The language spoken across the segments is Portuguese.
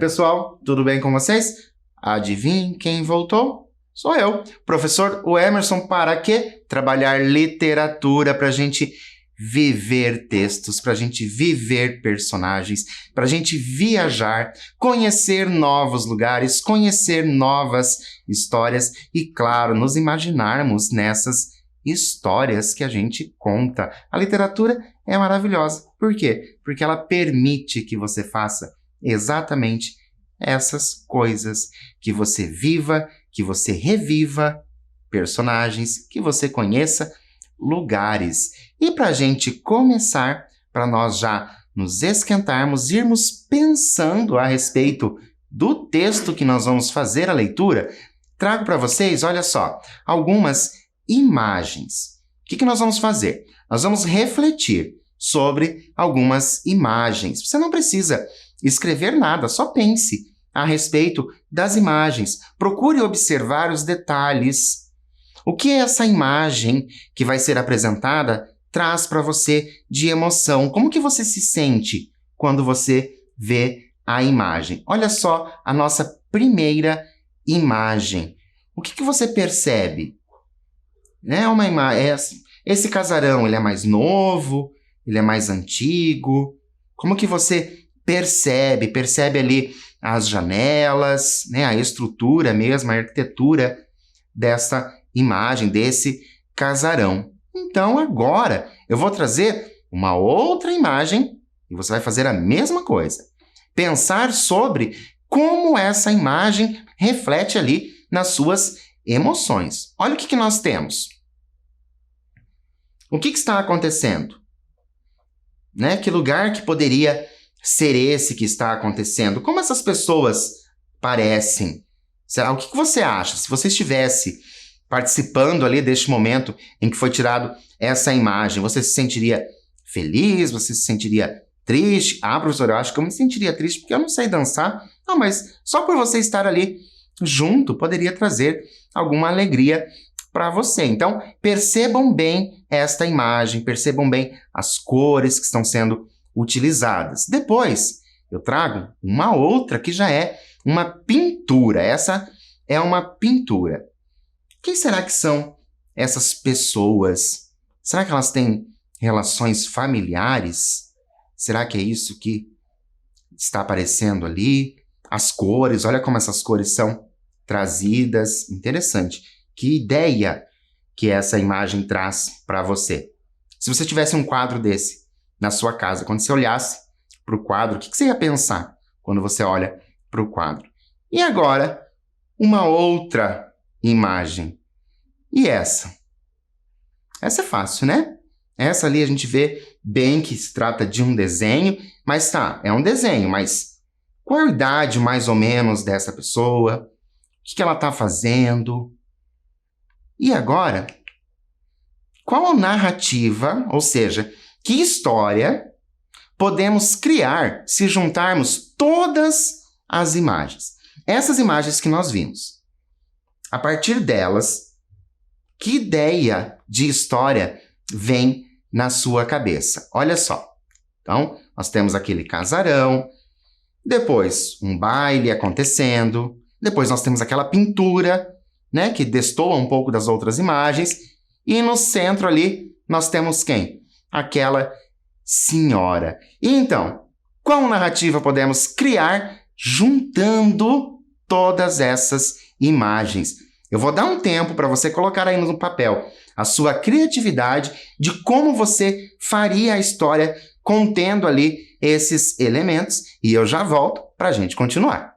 pessoal, tudo bem com vocês? Adivinhem quem voltou? Sou eu, professor Emerson, para quê? Trabalhar literatura para a gente viver textos, para a gente viver personagens, para a gente viajar, conhecer novos lugares, conhecer novas histórias e, claro, nos imaginarmos nessas histórias que a gente conta. A literatura é maravilhosa. Por quê? Porque ela permite que você faça exatamente essas coisas, que você viva, que você reviva personagens, que você conheça lugares. E para a gente começar, para nós já nos esquentarmos, irmos pensando a respeito do texto que nós vamos fazer a leitura, trago para vocês, olha só, algumas imagens. O que nós vamos fazer? Nós vamos refletir sobre algumas imagens. Você não precisa escrever nada, só pense a respeito das imagens. Procure observar os detalhes. O que essa imagem que vai ser apresentada traz para você de emoção? Como que você se sente quando você vê a imagem? Olha só a nossa primeira imagem. O que você percebe? Uma imagem. Esse casarão, ele é mais novo? Ele é mais antigo? Como que você percebe? Percebe ali as janelas, a estrutura mesmo, a arquitetura dessa imagem, desse casarão. Então, agora, eu vou trazer uma outra imagem e você vai fazer a mesma coisa. Pensar sobre como essa imagem reflete ali nas suas emoções. Olha o que nós temos. O que está acontecendo? Que lugar que poderia ser esse que está acontecendo? Como essas pessoas parecem? O que você acha? Se você estivesse participando ali deste momento em que foi tirado essa imagem, você se sentiria feliz? Você se sentiria triste? Professor, eu acho que eu me sentiria triste porque eu não sei dançar. Não, mas só por você estar ali junto poderia trazer alguma alegria para você. Então, percebam bem esta imagem, percebam bem as cores que estão sendo utilizadas. Depois, eu trago uma outra que já é uma pintura. Essa é uma pintura. Quem será que são essas pessoas? Será que elas têm relações familiares? Será que é isso que está aparecendo ali? As cores, olha como essas cores são trazidas. Interessante. Que ideia que essa imagem traz para você? Se você tivesse um quadro desse na sua casa, quando você olhasse para o quadro, o que você ia pensar quando você olha para o quadro? E agora, uma outra imagem. E essa? Essa é fácil, né? Essa ali a gente vê bem que se trata de um desenho, mas é um desenho, mas qual é a idade mais ou menos dessa pessoa? O que ela está fazendo? E agora, qual a narrativa, ou seja, que história podemos criar se juntarmos todas as imagens? Essas imagens que nós vimos. A partir delas, que ideia de história vem na sua cabeça? Olha só. Então, nós temos aquele casarão, depois um baile acontecendo, depois nós temos aquela pintura, que destoa um pouco das outras imagens, e no centro ali nós temos quem? Aquela senhora. E então, qual narrativa podemos criar juntando todas essas imagens? Eu vou dar um tempo para você colocar aí no papel a sua criatividade de como você faria a história contendo ali esses elementos, e eu já volto para a gente continuar.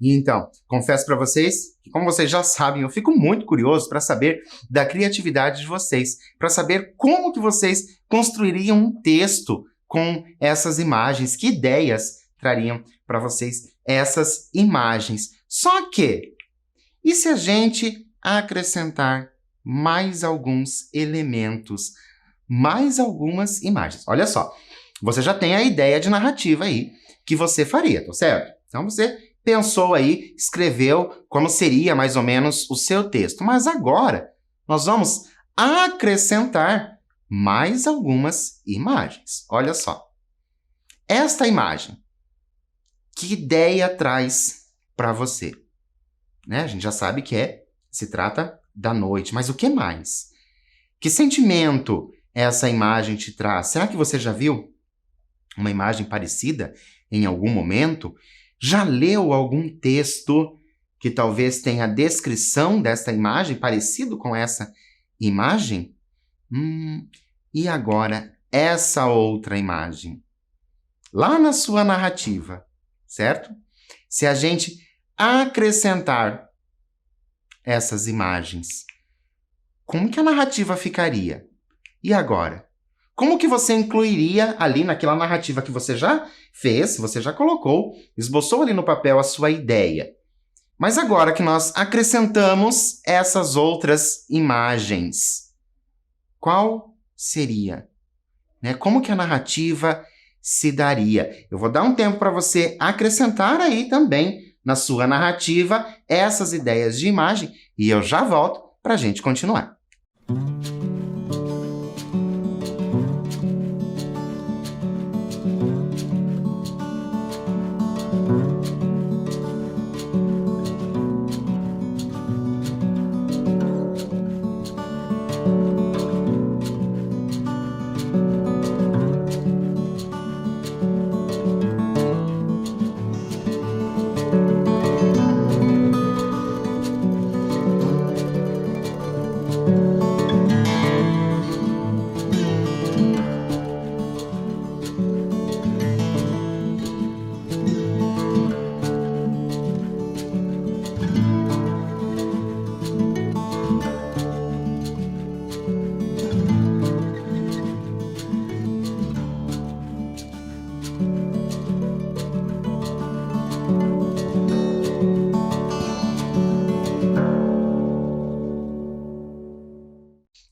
E então, confesso para vocês que, como vocês já sabem, eu fico muito curioso para saber da criatividade de vocês, para saber como que vocês construiriam um texto com essas imagens, que ideias trariam para vocês essas imagens. Só que, e se a gente acrescentar mais alguns elementos, mais algumas imagens? Olha só, você já tem a ideia de narrativa aí que você faria, tá certo? Então você pensou aí, escreveu como seria mais ou menos o seu texto. Mas agora nós vamos acrescentar mais algumas imagens. Olha só. Esta imagem, que ideia traz para você? Né? A gente já sabe que se trata da noite, mas o que mais? Que sentimento essa imagem te traz? Será que você já viu uma imagem parecida em algum momento? Já leu algum texto que talvez tenha a descrição desta imagem, parecido com essa imagem? E agora, essa outra imagem? Lá na sua narrativa, certo? Se a gente acrescentar essas imagens, como que a narrativa ficaria? E agora? Como que você incluiria ali naquela narrativa que você já fez, você já colocou, esboçou ali no papel a sua ideia? Mas agora que nós acrescentamos essas outras imagens, qual seria? Né? Como que a narrativa se daria? Eu vou dar um tempo para você acrescentar aí também na sua narrativa essas ideias de imagem e eu já volto para a gente continuar.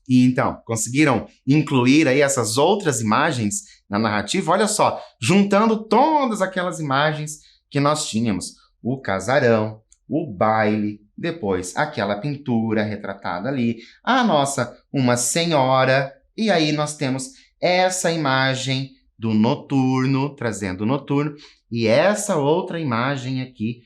E então, conseguiram incluir aí essas outras imagens na narrativa? Olha só, juntando todas aquelas imagens que nós tínhamos. O casarão, o baile, depois aquela pintura retratada ali, a nossa uma senhora, e aí nós temos essa imagem do noturno, trazendo o noturno, e essa outra imagem aqui,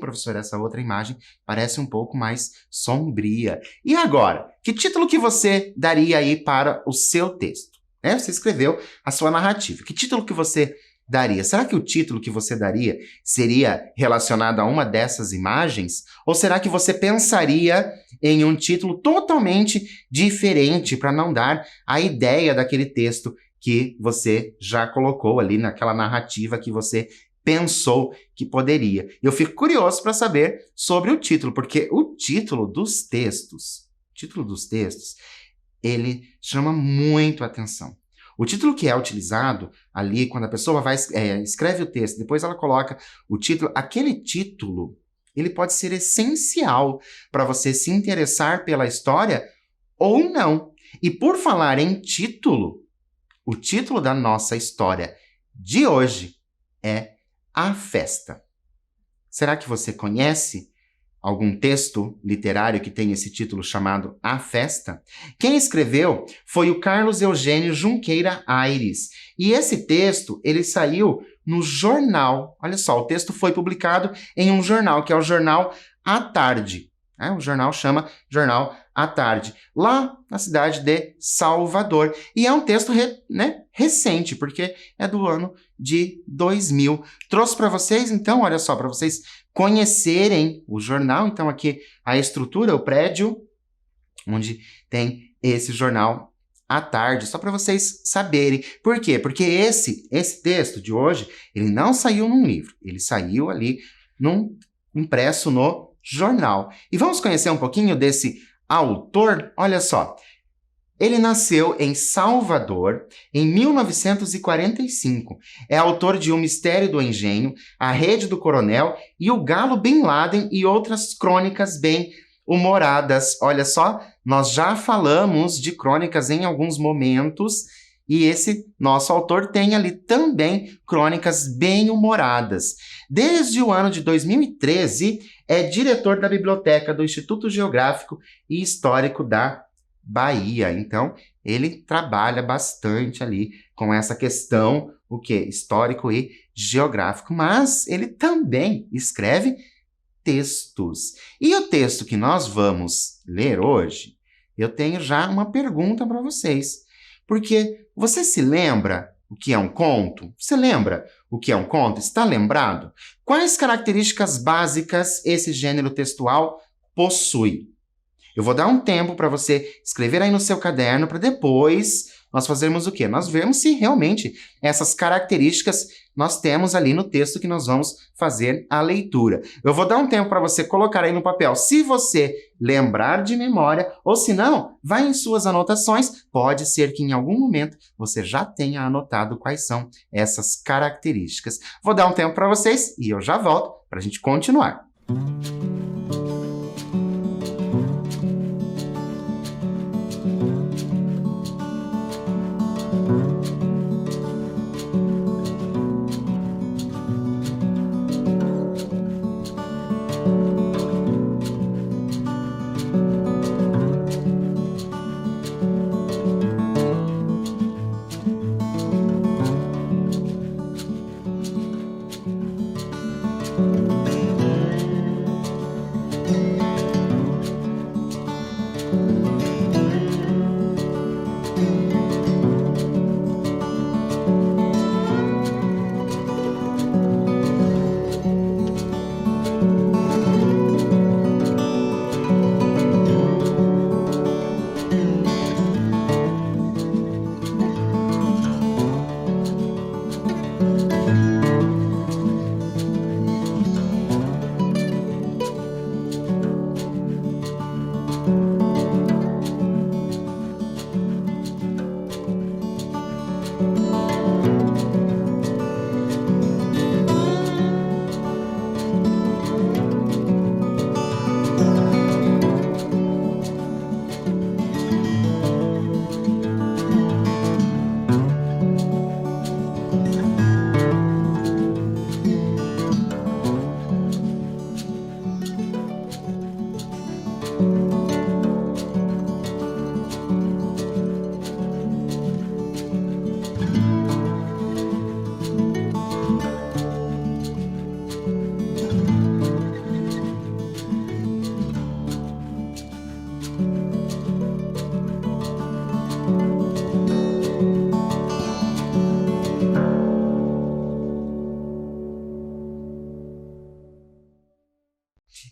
professor, essa outra imagem parece um pouco mais sombria. E agora, que título que você daria aí para o seu texto? Você escreveu a sua narrativa. Que título que você daria? Será que o título que você daria seria relacionado a uma dessas imagens? Ou será que você pensaria em um título totalmente diferente para não dar a ideia daquele texto que você já colocou ali naquela narrativa que você pensou que poderia? Eu fico curioso para saber sobre o título, porque o título dos textos, ele chama muito a atenção. O título que é utilizado ali, quando a pessoa escreve o texto, depois ela coloca o título, aquele título, ele pode ser essencial para você se interessar pela história ou não. E por falar em título, o título da nossa história de hoje é A Festa. Será que você conhece algum texto literário que tem esse título chamado A Festa? Quem escreveu foi o Carlos Eugênio Junqueira Aires. E esse texto, ele saiu no jornal. Olha só, o texto foi publicado em um jornal, que é o jornal À Tarde. né? O jornal chama Jornal à Tarde, lá na cidade de Salvador. E é um texto recente, porque é do ano de 2000. Trouxe para vocês, então, olha só, para vocês conhecerem o jornal. Então, aqui a estrutura, o prédio, onde tem esse jornal à tarde, só para vocês saberem. Por quê? Porque esse texto de hoje, ele não saiu num livro, ele saiu ali impresso no jornal. E vamos conhecer um pouquinho desse autor? Olha só, ele nasceu em Salvador em 1945. É autor de O Mistério do Engenho, A Rede do Coronel e O Galo Bin Laden e outras crônicas bem humoradas. Olha só, nós já falamos de crônicas em alguns momentos e esse nosso autor tem ali também crônicas bem humoradas. Desde o ano de 2013, é diretor da biblioteca do Instituto Geográfico e Histórico da Bahia. Então, ele trabalha bastante ali com essa questão, o quê? Histórico e geográfico, mas ele também escreve textos. E o texto que nós vamos ler hoje, eu tenho já uma pergunta para vocês. Porque você se lembra o que é um conto? Você lembra o que é um conto? Está lembrado? Quais características básicas esse gênero textual possui? Eu vou dar um tempo para você escrever aí no seu caderno para depois nós fazermos o quê? Nós vemos se realmente essas características nós temos ali no texto que nós vamos fazer a leitura. Eu vou dar um tempo para você colocar aí no papel, se você lembrar de memória, ou se não, vai em suas anotações. Pode ser que em algum momento você já tenha anotado quais são essas características. Vou dar um tempo para vocês e eu já volto para a gente continuar.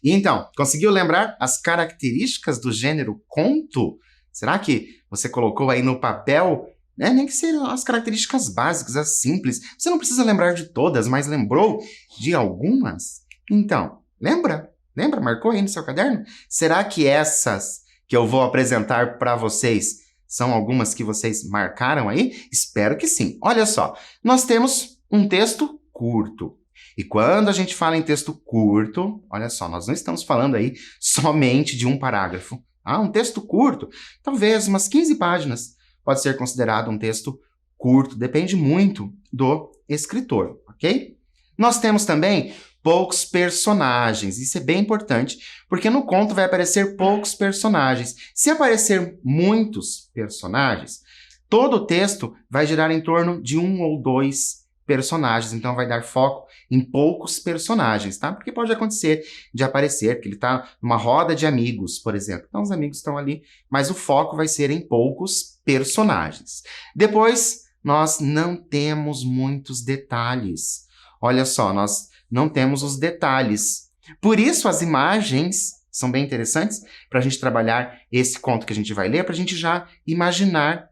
E então, conseguiu lembrar as características do gênero conto? Será que você colocou aí no papel, né? Nem que sejam as características básicas, as simples. Você não precisa lembrar de todas, mas lembrou de algumas? Então, lembra? Lembra? Marcou aí no seu caderno? Será que essas que eu vou apresentar para vocês são algumas que vocês marcaram aí? Espero que sim. Olha só, nós temos um texto curto. E quando a gente fala em texto curto, olha só, nós não estamos falando aí somente de um parágrafo. Um texto curto, talvez umas 15 páginas, pode ser considerado um texto curto, depende muito do escritor, ok? Nós temos também poucos personagens, isso é bem importante, porque no conto vai aparecer poucos personagens. Se aparecer muitos personagens, todo o texto vai girar em torno de um ou dois personagens, então vai dar foco em poucos personagens, tá? Porque pode acontecer de aparecer, que ele tá numa roda de amigos, por exemplo. Então os amigos estão ali, mas o foco vai ser em poucos personagens. Depois, nós não temos muitos detalhes. Olha só, nós não temos os detalhes. Por isso as imagens são bem interessantes para a gente trabalhar esse conto que a gente vai ler, para a gente já imaginar,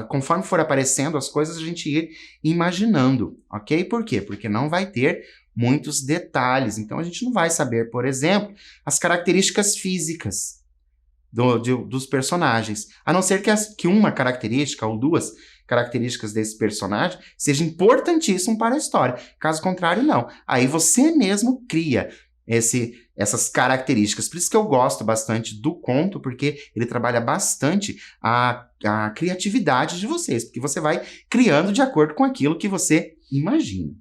conforme for aparecendo as coisas, a gente ir imaginando, ok? Por quê? Porque não vai ter muitos detalhes. Então, a gente não vai saber, por exemplo, as características físicas dos personagens. A não ser que uma característica ou duas características desse personagem seja importantíssimo para a história. Caso contrário, não. Aí você mesmo cria essas características. Por isso que eu gosto bastante do conto, porque ele trabalha bastante a criatividade de vocês, porque você vai criando de acordo com aquilo que você imagina.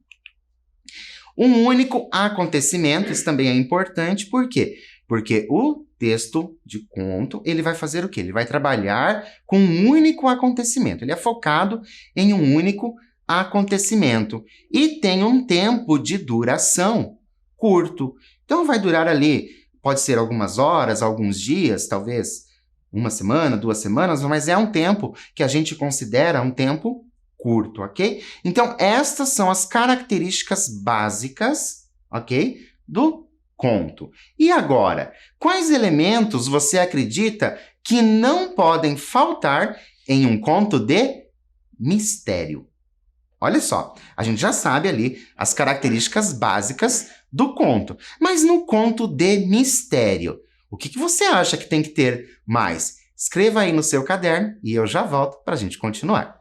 Um único acontecimento, isso também é importante, por quê? Porque o texto de conto, ele vai fazer o quê? Ele vai trabalhar com um único acontecimento. Ele é focado em um único acontecimento e tem um tempo de duração curto. Então, vai durar ali, pode ser algumas horas, alguns dias, talvez uma semana, 2 semanas, mas é um tempo que a gente considera um tempo curto, ok? Então, estas são as características básicas, ok? Do conto. E agora, quais elementos você acredita que não podem faltar em um conto de mistério? Olha só, a gente já sabe ali as características básicas do conto. Mas no conto de mistério, o que você acha que tem que ter mais? Escreva aí no seu caderno e eu já volto para a gente continuar.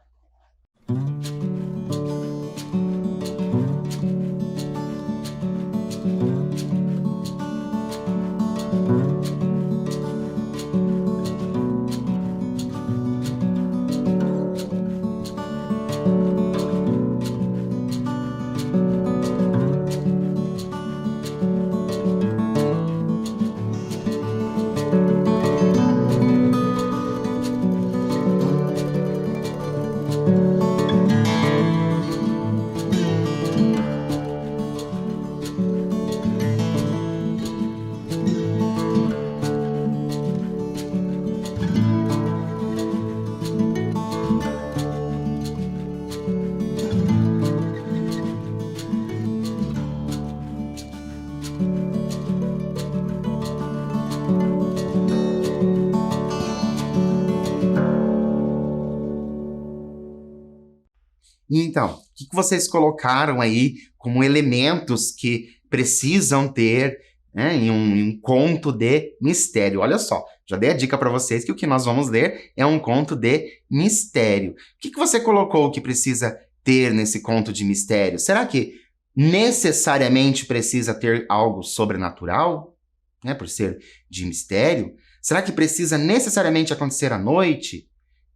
Então, o que vocês colocaram aí como elementos que precisam ter, né, em um conto de mistério? Olha só, já dei a dica para vocês que o que nós vamos ler é um conto de mistério. O que você colocou que precisa ter nesse conto de mistério? Será que necessariamente precisa ter algo sobrenatural, né, por ser de mistério? Será que precisa necessariamente acontecer à noite?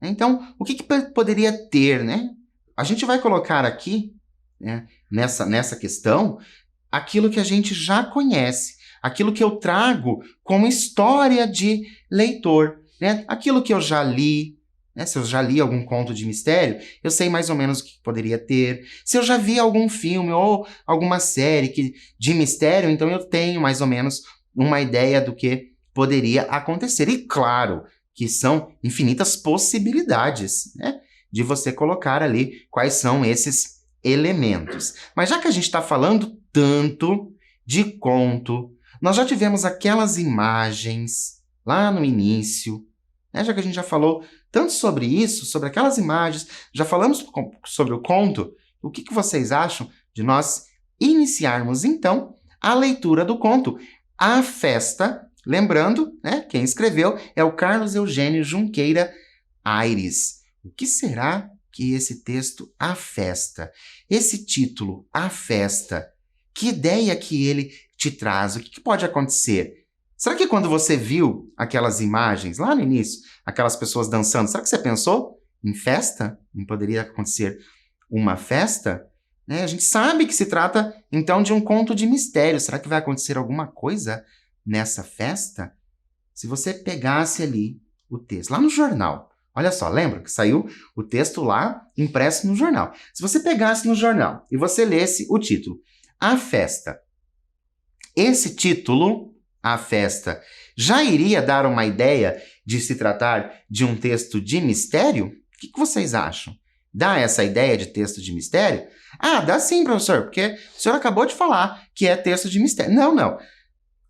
Então, o que poderia ter, né? A gente vai colocar aqui, né, nessa questão, aquilo que a gente já conhece, aquilo que eu trago como história de leitor, né? Aquilo que eu já li, né? Se eu já li algum conto de mistério, eu sei mais ou menos o que poderia ter. Se eu já vi algum filme ou alguma série de mistério, então eu tenho mais ou menos uma ideia do que poderia acontecer. E claro que são infinitas possibilidades, né, de você colocar ali quais são esses elementos. Mas já que a gente está falando tanto de conto, nós já tivemos aquelas imagens lá no início, né? Já que a gente já falou tanto sobre isso, sobre aquelas imagens, já falamos sobre o conto, o que vocês acham de nós iniciarmos, então, a leitura do conto A Festa? Lembrando, né, quem escreveu é o Carlos Eugênio Junqueira Aires. O que será que esse texto A Festa, esse título A Festa, que ideia que ele te traz? O que pode acontecer? Será que quando você viu aquelas imagens lá no início, aquelas pessoas dançando, será que você pensou em festa? Não poderia acontecer uma festa? A gente sabe que se trata, então, de um conto de mistério. Será que vai acontecer alguma coisa nessa festa? Se você pegasse ali o texto, lá no jornal, Olha só, lembra que saiu o texto lá impresso no jornal. Se você pegasse no jornal e você lesse o título, A Festa, esse título, A Festa, já iria dar uma ideia de se tratar de um texto de mistério? O que vocês acham? Dá essa ideia de texto de mistério? Ah, dá sim, professor, porque o senhor acabou de falar que é texto de mistério. Não.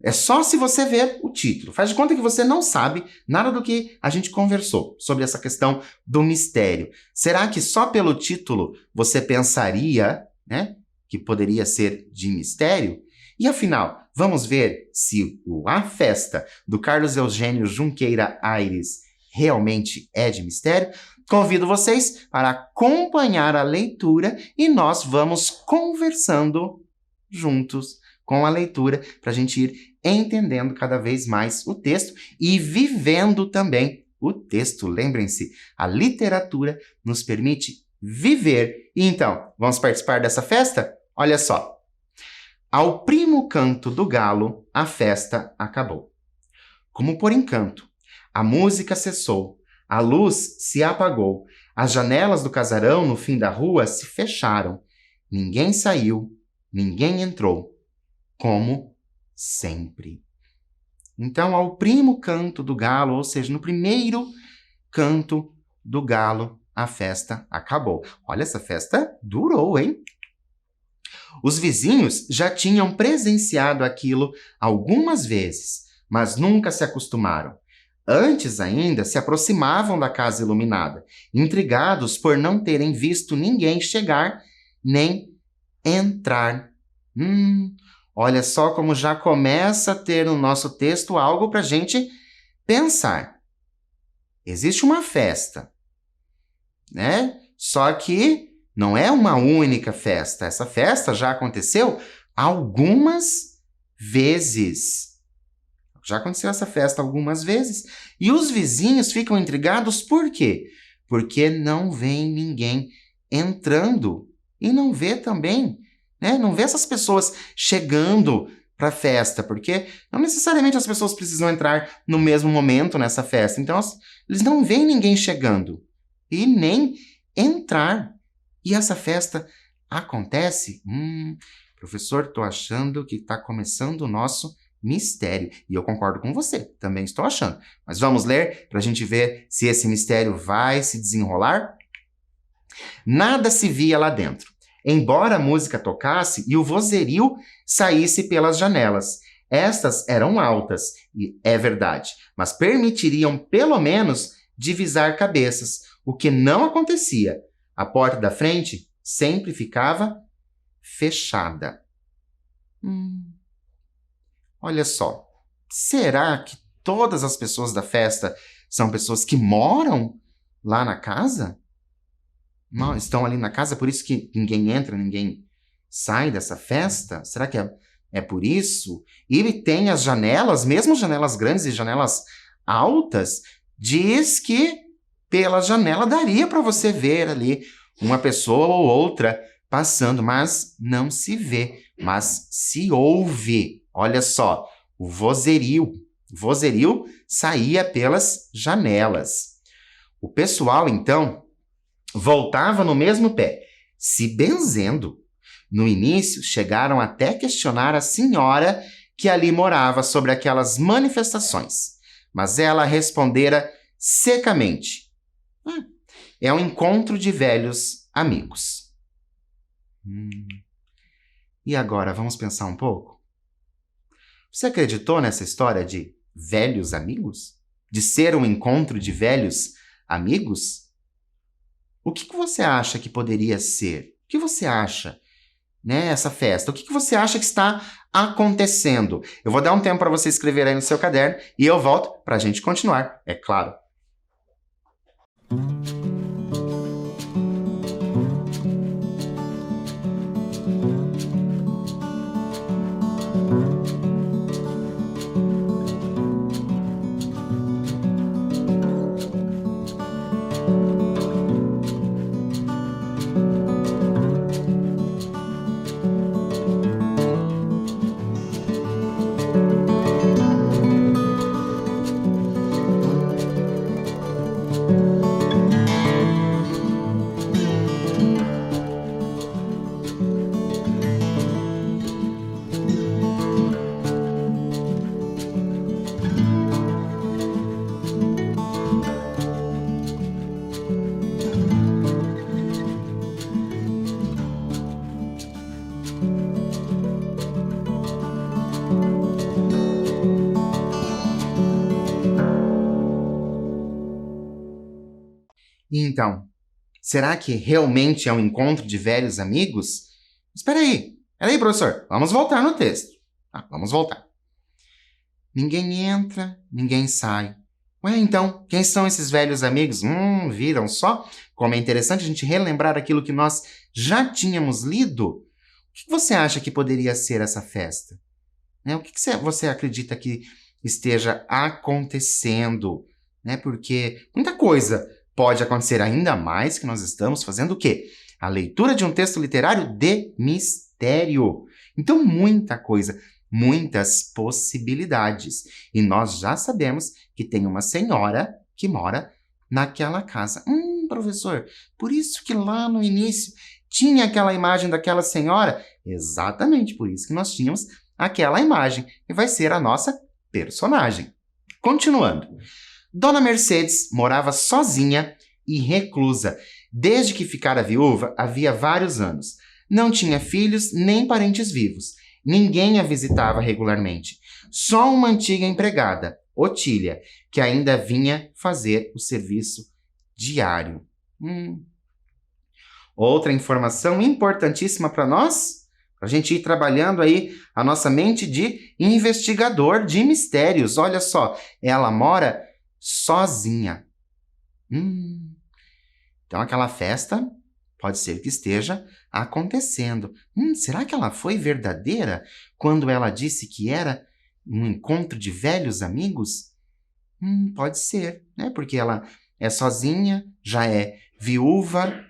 É só se você ver o título. Faz de conta que você não sabe nada do que a gente conversou sobre essa questão do mistério. Será que só pelo título você pensaria, né, que poderia ser de mistério? E afinal, vamos ver se o A Festa, do Carlos Eugênio Junqueira Aires, realmente é de mistério? Convido vocês para acompanhar a leitura e nós vamos conversando juntos com a leitura para a gente ir entendendo cada vez mais o texto e vivendo também o texto. Lembrem-se, a literatura nos permite viver. E então, vamos participar dessa festa? Olha só. Ao primo canto do galo, a festa acabou. Como por encanto, a música cessou, a luz se apagou, as janelas do casarão no fim da rua se fecharam. Ninguém saiu, ninguém entrou, como sempre. Então, ao primo canto do galo, ou seja, no primeiro canto do galo, a festa acabou. Olha, essa festa durou, hein? Os vizinhos já tinham presenciado aquilo algumas vezes, mas nunca se acostumaram. Antes ainda, se aproximavam da casa iluminada, intrigados por não terem visto ninguém chegar nem entrar. Olha só como já começa a ter no nosso texto algo para a gente pensar. Existe uma festa, né? Só que não é uma única festa. Essa festa já aconteceu algumas vezes. Já aconteceu essa festa algumas vezes. E os vizinhos ficam intrigados por quê? Porque não vem ninguém entrando. E não vê também, né? Não vê essas pessoas chegando para a festa, porque não necessariamente as pessoas precisam entrar no mesmo momento nessa festa. Então, eles não veem ninguém chegando e nem entrar. E essa festa acontece? Professor, estou achando que está começando o nosso mistério. E eu concordo com você, também estou achando. Mas vamos ler para a gente ver se esse mistério vai se desenrolar? Nada se via lá dentro, embora a música tocasse e o vozerio saísse pelas janelas. Estas eram altas, e é verdade, mas permitiriam pelo menos divisar cabeças, o que não acontecia. A porta da frente sempre ficava fechada. Olha só, será que todas as pessoas da festa são pessoas que moram lá na casa? Não, estão ali na casa, por isso que ninguém entra, ninguém sai dessa festa? Será que é por isso? E ele tem as janelas, mesmo janelas grandes e janelas altas, diz que pela janela daria para você ver ali uma pessoa ou outra passando, mas não se vê, mas se ouve. Olha só, o vozerio. O vozerio saía pelas janelas. O pessoal, então, voltava no mesmo pé, se benzendo. No início, chegaram até questionar a senhora que ali morava sobre aquelas manifestações, mas ela respondera secamente: é um encontro de velhos amigos. E agora, vamos pensar um pouco? Você acreditou nessa história de velhos amigos? De ser um encontro de velhos amigos? O que você acha que poderia ser? O que você acha, né, essa festa? O que você acha que está acontecendo? Eu vou dar um tempo para você escrever aí no seu caderno e eu volto para a gente continuar, é claro. E então, será que realmente é um encontro de velhos amigos? Espera aí, professor, vamos voltar no texto. Vamos voltar. Ninguém entra, ninguém sai. Ué, então, quem são esses velhos amigos? Viram só como é interessante a gente relembrar aquilo que nós já tínhamos lido? O que você acha que poderia ser essa festa? O que você acredita que esteja acontecendo? Porque muita coisa pode acontecer, ainda mais que nós estamos fazendo o quê? A leitura de um texto literário de mistério. Então, muita coisa, muitas possibilidades. E nós já sabemos que tem uma senhora que mora naquela casa. Professor, por isso que lá no início tinha aquela imagem daquela senhora? Exatamente por isso que nós tínhamos aquela imagem, e vai ser a nossa personagem. Continuando. Dona Mercedes morava sozinha e reclusa. Desde que ficara viúva, havia vários anos. Não tinha filhos nem parentes vivos. Ninguém a visitava regularmente. Só uma antiga empregada, Otília, que ainda vinha fazer o serviço diário. Outra informação importantíssima para nós, para a gente ir trabalhando aí a nossa mente de investigador de mistérios. Olha só, ela mora sozinha. Então aquela festa pode ser que esteja acontecendo. Será que ela foi verdadeira quando ela disse que era um encontro de velhos amigos? Pode ser, né? Porque ela é sozinha, já é viúva,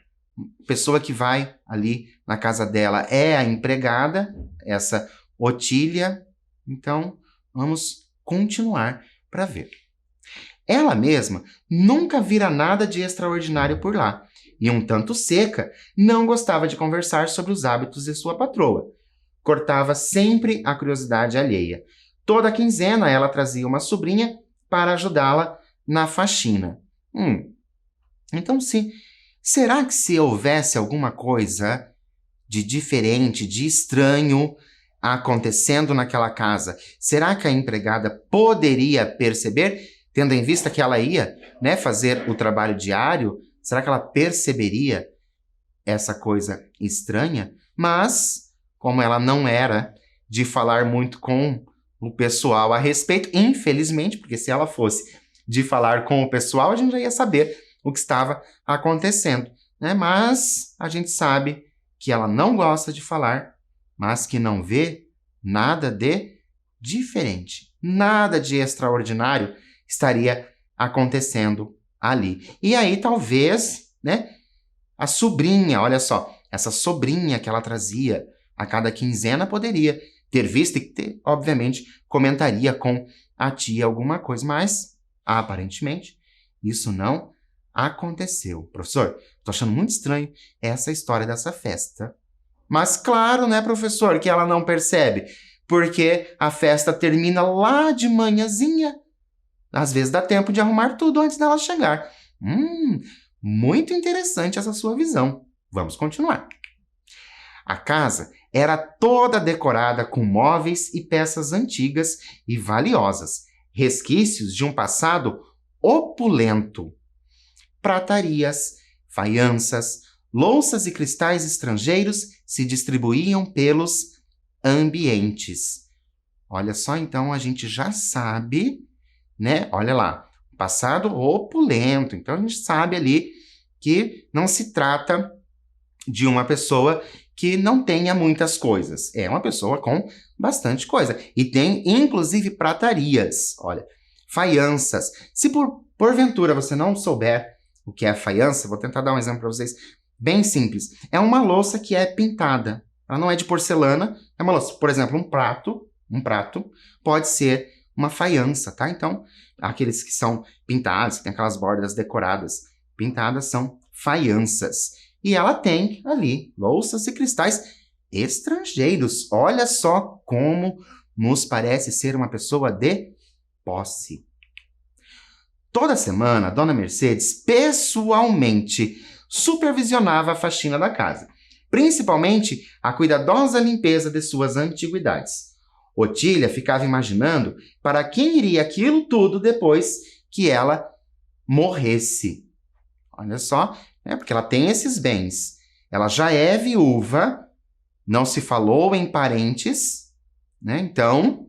pessoa que vai ali na casa dela é a empregada, essa Otília. Então, vamos continuar para ver. Ela mesma nunca vira nada de extraordinário por lá, e um tanto seca, não gostava de conversar sobre os hábitos de sua patroa. Cortava sempre a curiosidade alheia. Toda quinzena ela trazia uma sobrinha para ajudá-la na faxina. Então, será que se houvesse alguma coisa de diferente, de estranho acontecendo naquela casa, será que a empregada poderia perceber, tendo em vista que ela ia, fazer o trabalho diário? Será que ela perceberia essa coisa estranha? Mas, como ela não era de falar muito com o pessoal a respeito, infelizmente, porque se ela fosse de falar com o pessoal, a gente já ia saber o que estava acontecendo, Mas a gente sabe que ela não gosta de falar, mas que não vê nada de diferente, nada de extraordinário estaria acontecendo ali. E aí talvez, a sobrinha, olha só, essa sobrinha que ela trazia a cada quinzena poderia ter visto e, obviamente, comentaria com a tia alguma coisa, mas, aparentemente, isso não aconteceu. Professor, tô achando muito estranho essa história dessa festa. Mas claro, professor, que ela não percebe, porque a festa termina lá de manhãzinha. Às vezes dá tempo de arrumar tudo antes dela chegar. Muito interessante essa sua visão. Vamos continuar. A casa era toda decorada com móveis e peças antigas e valiosas, resquícios de um passado opulento. Pratarias, faianças, louças e cristais estrangeiros se distribuíam pelos ambientes. Olha só, então a gente já sabe, Olha lá, passado opulento. Então a gente sabe ali que não se trata de uma pessoa que não tenha muitas coisas. É uma pessoa com bastante coisa. E tem, inclusive, pratarias. Olha, faianças. Se porventura você não souber o que é a faiança, vou tentar dar um exemplo para vocês bem simples. É uma louça que é pintada. Ela não é de porcelana, é uma louça. Por exemplo, um prato pode ser uma faiança, tá? Então, aqueles que são pintados, que tem aquelas bordas decoradas pintadas, são faianças. E ela tem ali louças e cristais estrangeiros. Olha só como nos parece ser uma pessoa de posse. Toda semana, Dona Mercedes pessoalmente supervisionava a faxina da casa, principalmente a cuidadosa limpeza de suas antiguidades. Otília ficava imaginando para quem iria aquilo tudo depois que ela morresse. Olha só, né? Porque ela tem esses bens. Ela já é viúva, não se falou em parentes, né? Então,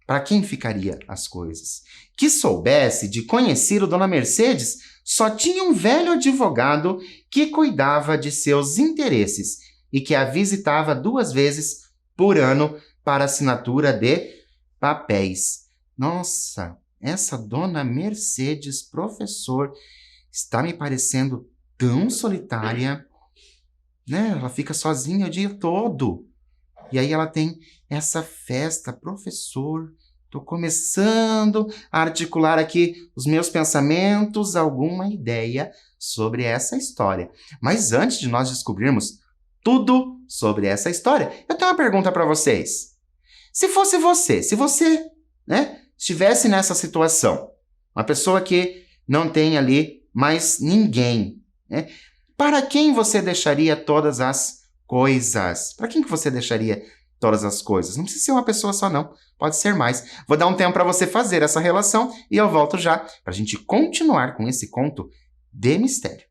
para quem ficaria as coisas? Que soubesse de conhecer o Dona Mercedes, só tinha um velho advogado que cuidava de seus interesses e que a visitava 2 vezes por ano para assinatura de papéis. Nossa, essa Dona Mercedes, professor, está me parecendo tão solitária, né? Ela fica sozinha o dia todo. E aí ela tem essa festa, professor. Estou começando a articular aqui os meus pensamentos, alguma ideia sobre essa história. Mas antes de nós descobrirmos tudo sobre essa história, eu tenho uma pergunta para vocês. Se fosse você, se você, né, estivesse nessa situação, uma pessoa que não tem ali mais ninguém, né, para quem você deixaria todas as coisas? Para quem que você deixaria todas as coisas? Não precisa ser uma pessoa só, não. Pode ser mais. Vou dar um tempo para você fazer essa relação e eu volto já para a gente continuar com esse conto de mistério.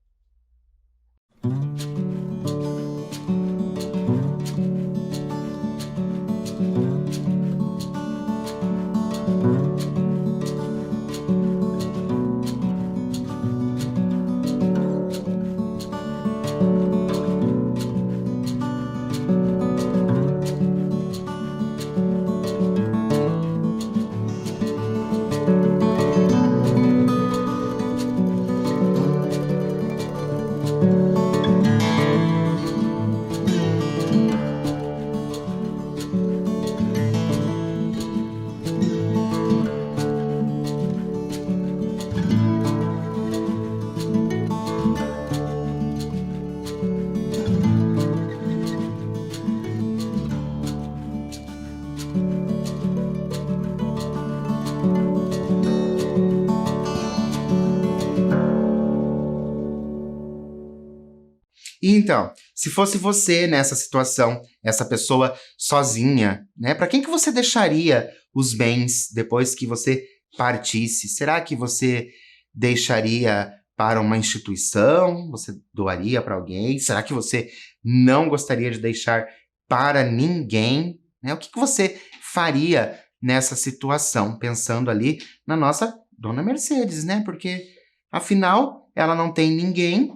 E então, se fosse você nessa situação, essa pessoa sozinha, né? Para quem que você deixaria os bens depois que você partisse? Será que você deixaria para uma instituição? Você doaria para alguém? Será que você não gostaria de deixar para ninguém? Né? O que que você faria nessa situação? Pensando ali na nossa Dona Mercedes, né? Porque, afinal, ela não tem ninguém,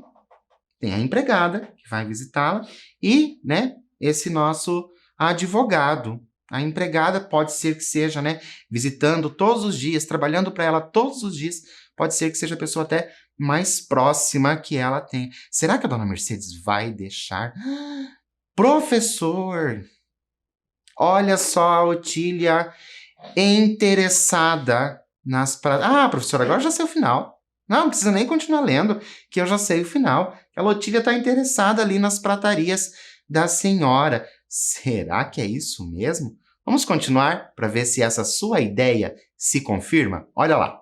tem a empregada que vai visitá-la e, né, esse nosso advogado. A empregada pode ser que seja, né, visitando todos os dias, trabalhando para ela todos os dias, pode ser que seja a pessoa até mais próxima que ela tem. Será que a dona Mercedes vai deixar? Professor, olha só a Otília interessada nas... professor, agora já sei o final. Não precisa nem continuar lendo, que eu já sei o final. A Otília está interessada ali nas pratarias da senhora. Será que é isso mesmo? Vamos continuar para ver se essa sua ideia se confirma? Olha lá.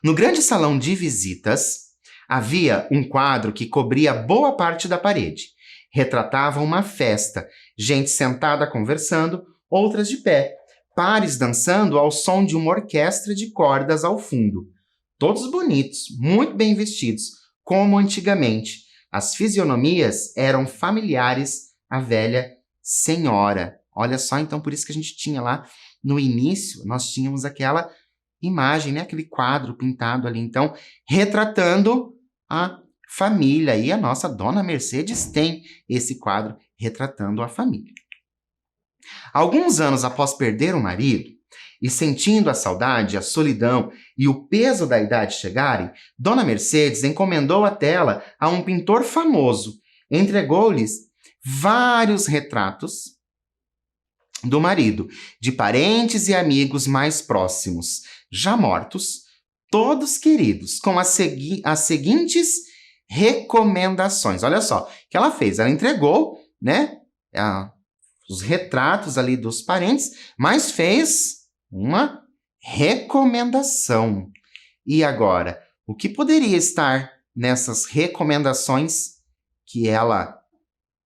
No grande salão de visitas, havia um quadro que cobria boa parte da parede. Retratava uma festa, gente sentada conversando, outras de pé, pares dançando ao som de uma orquestra de cordas ao fundo. Todos bonitos, muito bem vestidos, como antigamente. As fisionomias eram familiares à velha senhora. Olha só, então, por isso que a gente tinha lá no início, nós tínhamos aquela imagem, né? Aquele quadro pintado ali, então, retratando a família. E a nossa Dona Mercedes tem esse quadro retratando a família. Alguns anos após perder o marido, e sentindo a saudade, a solidão e o peso da idade chegarem, Dona Mercedes encomendou a tela a um pintor famoso. Entregou-lhes vários retratos do marido, de parentes e amigos mais próximos, já mortos, todos queridos, com as seguintes recomendações. Olha só, o que ela fez? Ela entregou, né, os retratos ali dos parentes, mas fez uma recomendação. E agora, o que poderia estar nessas recomendações que ela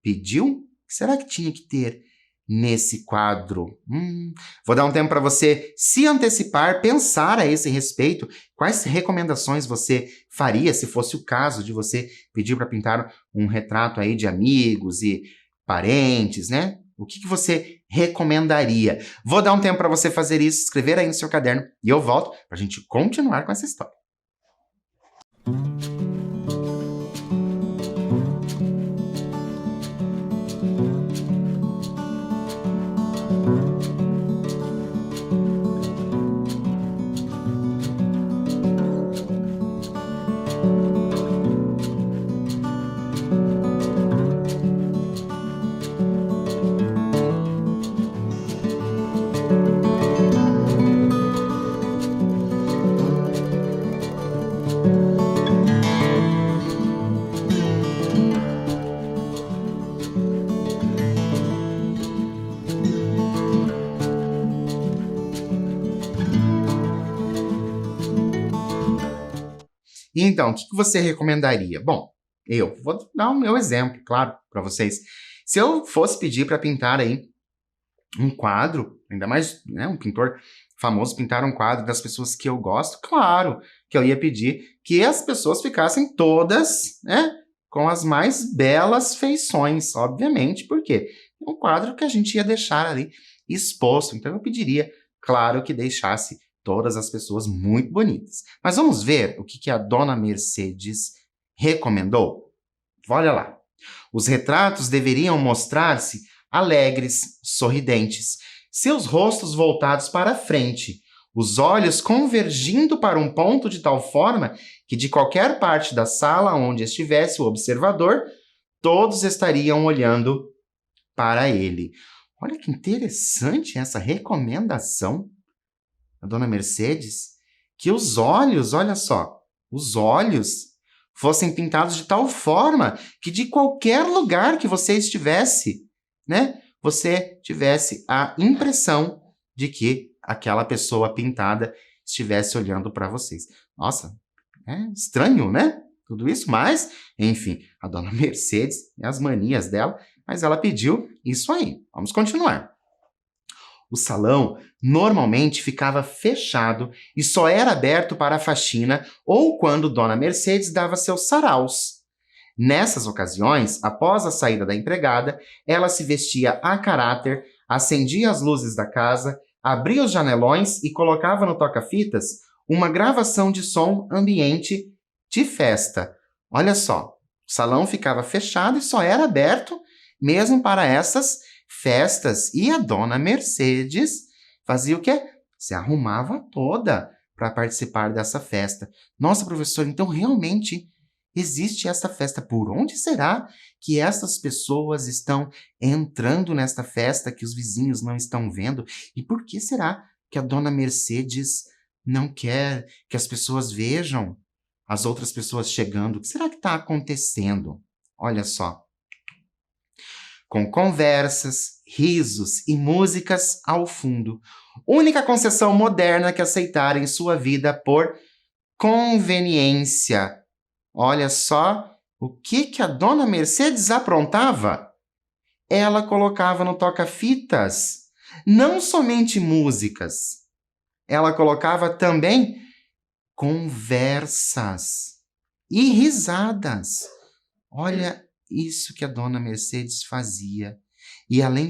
pediu? O que será que tinha que ter nesse quadro? Vou dar um tempo para você se antecipar, pensar a esse respeito. Quais recomendações você faria se fosse o caso de você pedir para pintar um retrato aí de amigos e parentes, né? O que você recomendaria? Vou dar um tempo para você fazer isso, escrever aí no seu caderno e eu volto para a gente continuar com essa história. Então, o que você recomendaria? Bom, eu vou dar o meu exemplo, claro, para vocês. Se eu fosse pedir para pintar aí um quadro, ainda mais, né, um pintor famoso pintar um quadro das pessoas que eu gosto, claro que eu ia pedir que as pessoas ficassem todas, né, com as mais belas feições, obviamente, porque é um quadro que a gente ia deixar ali exposto. Então eu pediria, claro, que deixasse todas as pessoas muito bonitas. Mas vamos ver o que a dona Mercedes recomendou? Olha lá. Os retratos deveriam mostrar-se alegres, sorridentes, seus rostos voltados para a frente, os olhos convergindo para um ponto de tal forma que de qualquer parte da sala onde estivesse o observador, todos estariam olhando para ele. Olha que interessante essa recomendação da dona Mercedes, que os olhos, olha só, os olhos fossem pintados de tal forma que de qualquer lugar que você estivesse, né, você tivesse a impressão de que aquela pessoa pintada estivesse olhando para vocês. Nossa, é estranho, né? Tudo isso, mas, enfim, a dona Mercedes e as manias dela, mas ela pediu isso aí. Vamos continuar. O salão normalmente ficava fechado e só era aberto para a faxina ou quando Dona Mercedes dava seus saraus. Nessas ocasiões, após a saída da empregada, ela se vestia a caráter, acendia as luzes da casa, abria os janelões e colocava no toca-fitas uma gravação de som ambiente de festa. Olha só, o salão ficava fechado e só era aberto mesmo para essas festas. E a dona Mercedes fazia o quê? Se arrumava toda para participar dessa festa. Nossa, professor, então realmente existe essa festa. Por onde será que essas pessoas estão entrando nesta festa que os vizinhos não estão vendo? E por que será que a dona Mercedes não quer que as pessoas vejam as outras pessoas chegando? O que será que está acontecendo? Olha só. Com conversas, risos e músicas ao fundo. Única concessão moderna que aceitaram em sua vida por conveniência. Olha só o que a dona Mercedes aprontava. Ela colocava no toca-fitas não somente músicas, ela colocava também conversas e risadas. Olha isso que a dona Mercedes fazia. E além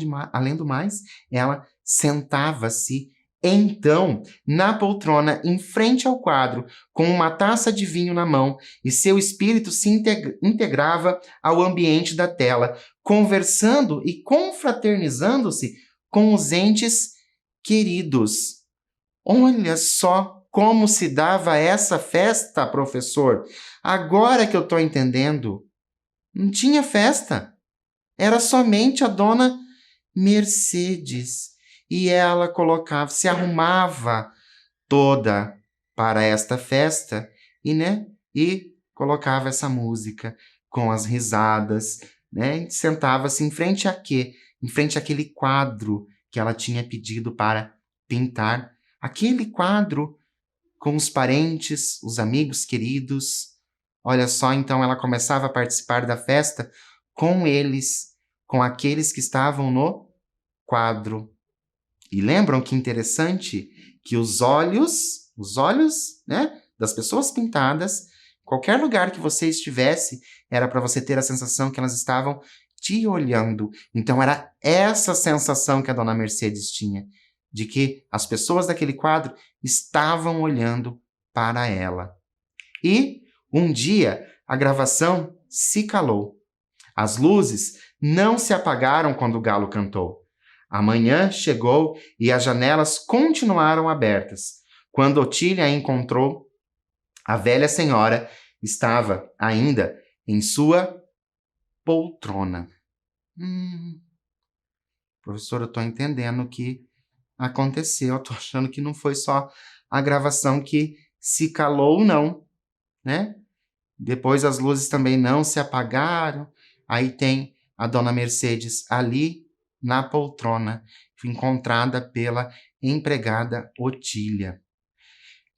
do mais, ela sentava-se então na poltrona em frente ao quadro, com uma taça de vinho na mão, e seu espírito se integrava ao ambiente da tela, conversando e confraternizando-se com os entes queridos. Olha só como se dava essa festa, professor. Agora que eu estou entendendo. Não tinha festa. Era somente a dona Mercedes. E ela colocava, se arrumava toda para esta festa e colocava essa música com as risadas, né? E sentava-se em frente a quê? Em frente àquele quadro que ela tinha pedido para pintar. Aquele quadro com os parentes, os amigos queridos. Olha só, então ela começava a participar da festa com eles, com aqueles que estavam no quadro. E lembram que interessante que os olhos, né, das pessoas pintadas, qualquer lugar que você estivesse, era para você ter a sensação que elas estavam te olhando. Então era essa sensação que a Dona Mercedes tinha, de que as pessoas daquele quadro estavam olhando para ela. E um dia a gravação se calou. As luzes não se apagaram quando o galo cantou. A manhã chegou e as janelas continuaram abertas. Quando Otília a encontrou, a velha senhora estava ainda em sua poltrona. Professor, eu estou entendendo o que aconteceu. Eu estou achando que não foi só a gravação que se calou, não, né? Depois as luzes também não se apagaram. Aí tem a Dona Mercedes ali na poltrona, encontrada pela empregada Otília.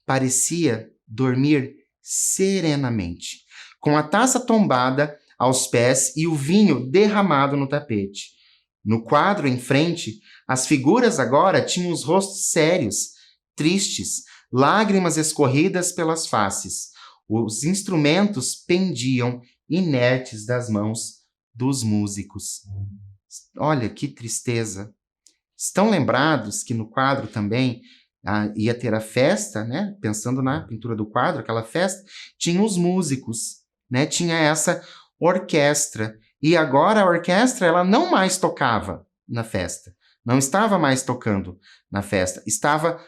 Parecia dormir serenamente, com a taça tombada aos pés e o vinho derramado no tapete. No quadro em frente, as figuras agora tinham os rostos sérios, tristes, lágrimas escorridas pelas faces. Os instrumentos pendiam inertes das mãos dos músicos. Olha que tristeza. Estão lembrados que no quadro também ia ter a festa, né? Pensando na pintura do quadro, aquela festa, tinha os músicos, né? Tinha essa orquestra. E agora a orquestra ela não mais tocava na festa. Não estava mais tocando na festa. Estava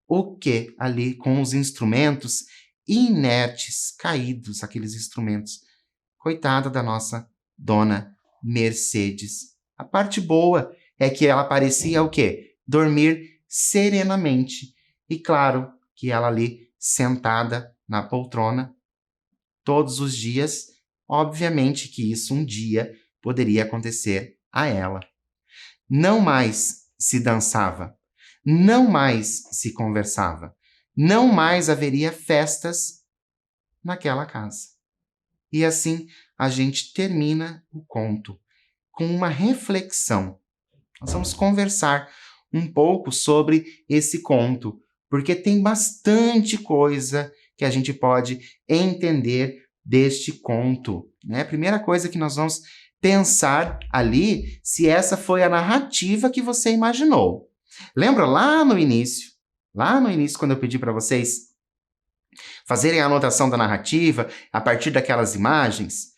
o quê? Ali com os instrumentos inertes, caídos, aqueles instrumentos. Coitada da nossa Dona Mercedes. A parte boa é que ela parecia o quê? Dormir serenamente. E claro que ela ali, sentada na poltrona, todos os dias, obviamente que isso um dia poderia acontecer a ela. Não mais se dançava, não mais se conversava, não mais haveria festas naquela casa. E assim a gente termina o conto com uma reflexão. Nós vamos conversar um pouco sobre esse conto, porque tem bastante coisa que a gente pode entender deste conto, né? A primeira coisa que nós vamos pensar ali se essa foi a narrativa que você imaginou. Lembra lá no início quando eu pedi para vocês fazerem a anotação da narrativa a partir daquelas imagens?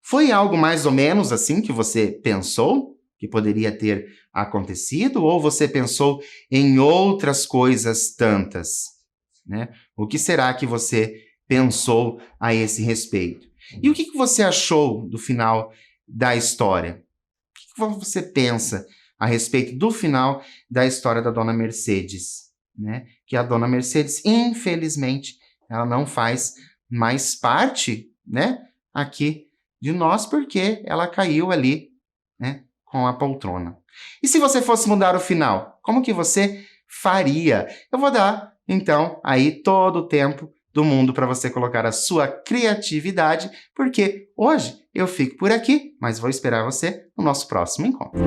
Foi algo mais ou menos assim que você pensou que poderia ter acontecido? Ou você pensou em outras coisas tantas, né? O que será que você pensou a esse respeito? E o que você achou do final da história? O que você pensa a respeito do final da história da Dona Mercedes, né? Que a Dona Mercedes, infelizmente, ela não faz mais parte, né, aqui de nós, porque ela caiu ali, né, com a poltrona. E se você fosse mudar o final, como que você faria? Eu vou dar, então, aí todo o tempo do mundo para você colocar a sua criatividade, porque hoje eu fico por aqui, mas vou esperar você no nosso próximo encontro.